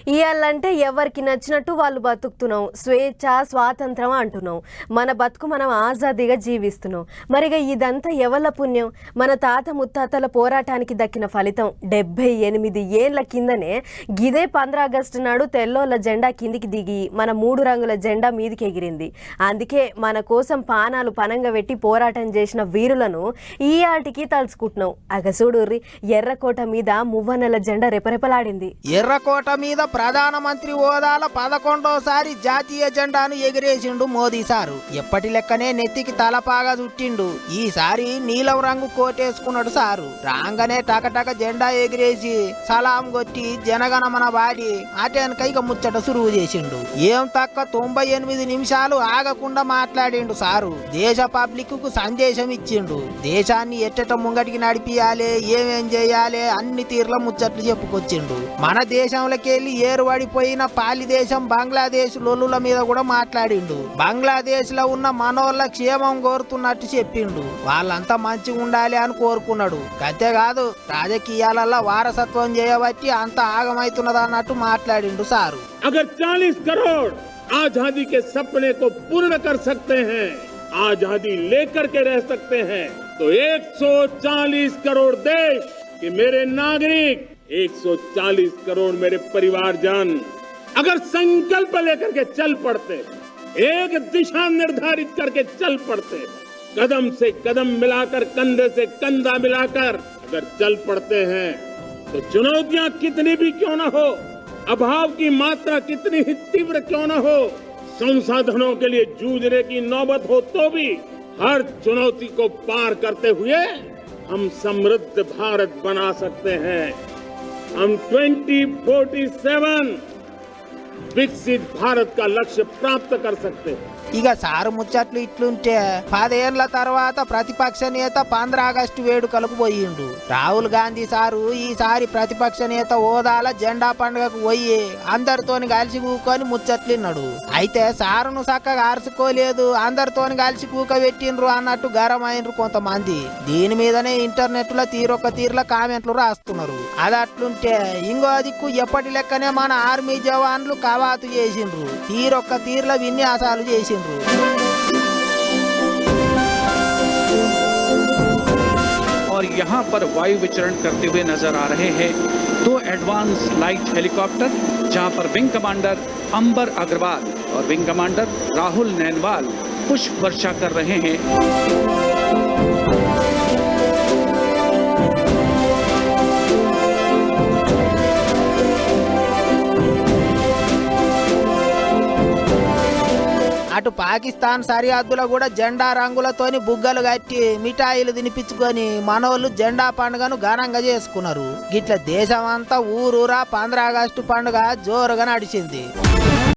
ఇయాలంటే ఎవరికి నచ్చినట్టు వాళ్ళు బతుకుతున్నాం, స్వేచ్ఛ స్వాతంత్రం అంటున్నాం, మన బతుకు మనం ఆజాదీగా జీవిస్తున్నాం. మరిగా ఇదంతా ఎవల పుణ్యం? మన తాత ముత్తాతల పోరాటానికి దక్కిన ఫలితం. 78 ఏళ్ల కిందనే గిదే 15 ఆగస్టు నాడు తెల్లోళ్ళ జెండా కిందికి దిగి మన 3 రంగుల జెండా మీదికి ఎగిరింది. అందుకే మన కోసం పానాలు పనంగా పెట్టి పోరాటం చేసిన వీరులను ఈ ఆటికి తలుచుకుంటున్నాం. అగసూడుర్రి ఎర్రకోట మీద మువ్వనెల జెండా రెపరెపలాడింది. ఎర్రకోట మీద ప్రధానమంత్రి హోదాల 11వ జాతీయ జెండాను ఎగిరేసిండు మోదీ సారు. ఎప్పటి లెక్కనే నెత్తికి తలపాగా చుట్టిండు. ఈసారి నీలం రంగు కోటేసుకున్నాడు సారు. రాగానే టకటక జెండా ఎగిరేసి సలాం కొట్టి జనగణమన వాడి అటెనకైక ముచ్చట సురువు చేసిండు. ఏం తక్క 98 నిమిషాలు ఆగకుండా మాట్లాడిండు సారు. దేశ పబ్లిక్ కు సందేశం ఇచ్చిండు. దేశాన్ని ఎట్టట ముంగటికి నడిపియాలి, ఏమేం చేయాలి అన్ని తీర్ల ముచ్చట్లు చెప్పుకొచ్చిండు. మన దేశంలోకెళ్ళి ఏరువడిపోయిన పాలి దేశం బంగ్లాదేశ్ లొల్లుల మీద కూడా మాట్లాడిండు. బంగ్లాదేశ్ లో ఉన్న మనోళ్ళ క్షేమం కోరుతున్నట్టు చెప్పిండు. వాళ్ళంతా మంచిగా ఉండాలి అని కోరుకున్నాడు. అంతేకాదు రాజకీయాలలో వారసత్వం చేయబట్టి అంత ఆగమైతున్నదన్నట్టు మాట్లాడిండు సారు. अगर 40 करोड़ आजादी के सपने को पूर्ण कर सकते हैं, आजादी लेकर के रह सकते हैं, तो 140 करोड़ देश के मेरे नागरिक, 140 करोड़ मेरे परिवारजन अगर संकल्प लेकर के चल पड़ते, एक दिशा निर्धारित करके चल पड़ते, कदम से कदम मिलाकर, कंधे से कंधा मिलाकर अगर चल पड़ते हैं, तो चुनौतियां कितनी भी क्यों न हो, अभाव की मात्रा कितनी ही तीव्र क्यों न हो, संसाधनों के लिए जूझने की नौबत हो तो भी हर चुनौती को पार करते हुए हम समृद्ध भारत बना सकते हैं. हम 2047 विकसित भारत का लक्ष्य प्राप्त कर सकते हैं. ఇక సారు ముచ్చట్లు ఇట్లుంటే 10 ఏళ్ల తర్వాత ప్రతిపక్ష నేత 15 ఆగస్టు వేడుకలకు పోయిండు. రాహుల్ గాంధీ సారు ఈసారి ప్రతిపక్ష నేత హోదాల జెండా పండుగకు పోయి అందరితోని కలిసి కూకొని ముచ్చట్లిన్నాడు. అయితే సారును చక్కగా ఆర్చుకోలేదు, అందరితోని కలిసి కూక పెట్టిండ్రు అన్నట్టు గరమైనరు కొంతమంది. దీని మీదనే ఇంటర్నెట్ లో తీరొక్క తీర్ల కామెంట్లు రాస్తున్నారు. అది అట్లుంటే ఇంకో దిక్కు ఎప్పటి లెక్కనే మన ఆర్మీ జవాన్లు కవాతు చేసిండ్రు. తీరొక్క తీర్ల విన్యాసాలు చేసిండ్రు. और यहाँ पर वायु विचरण करते हुए नजर आ रहे हैं 2 एडवांस लाइट हेलीकॉप्टर, जहाँ पर विंग कमांडर अंबर अग्रवाल और विंग कमांडर राहुल नैनवाल पुष्प वर्षा कर रहे हैं. అటు పాకిస్తాన్ సరిహద్దులో కూడా జెండా రంగులతోని బుగ్గలు కట్టి మిఠాయిలు తినిపించుకొని మనోళ్ళు జెండా పండుగను ఘనంగా చేసుకున్నారు. గిట్ల దేశం అంతా ఊరూరా 15 ఆగస్టు పండుగ జోరుగా నడిచింది.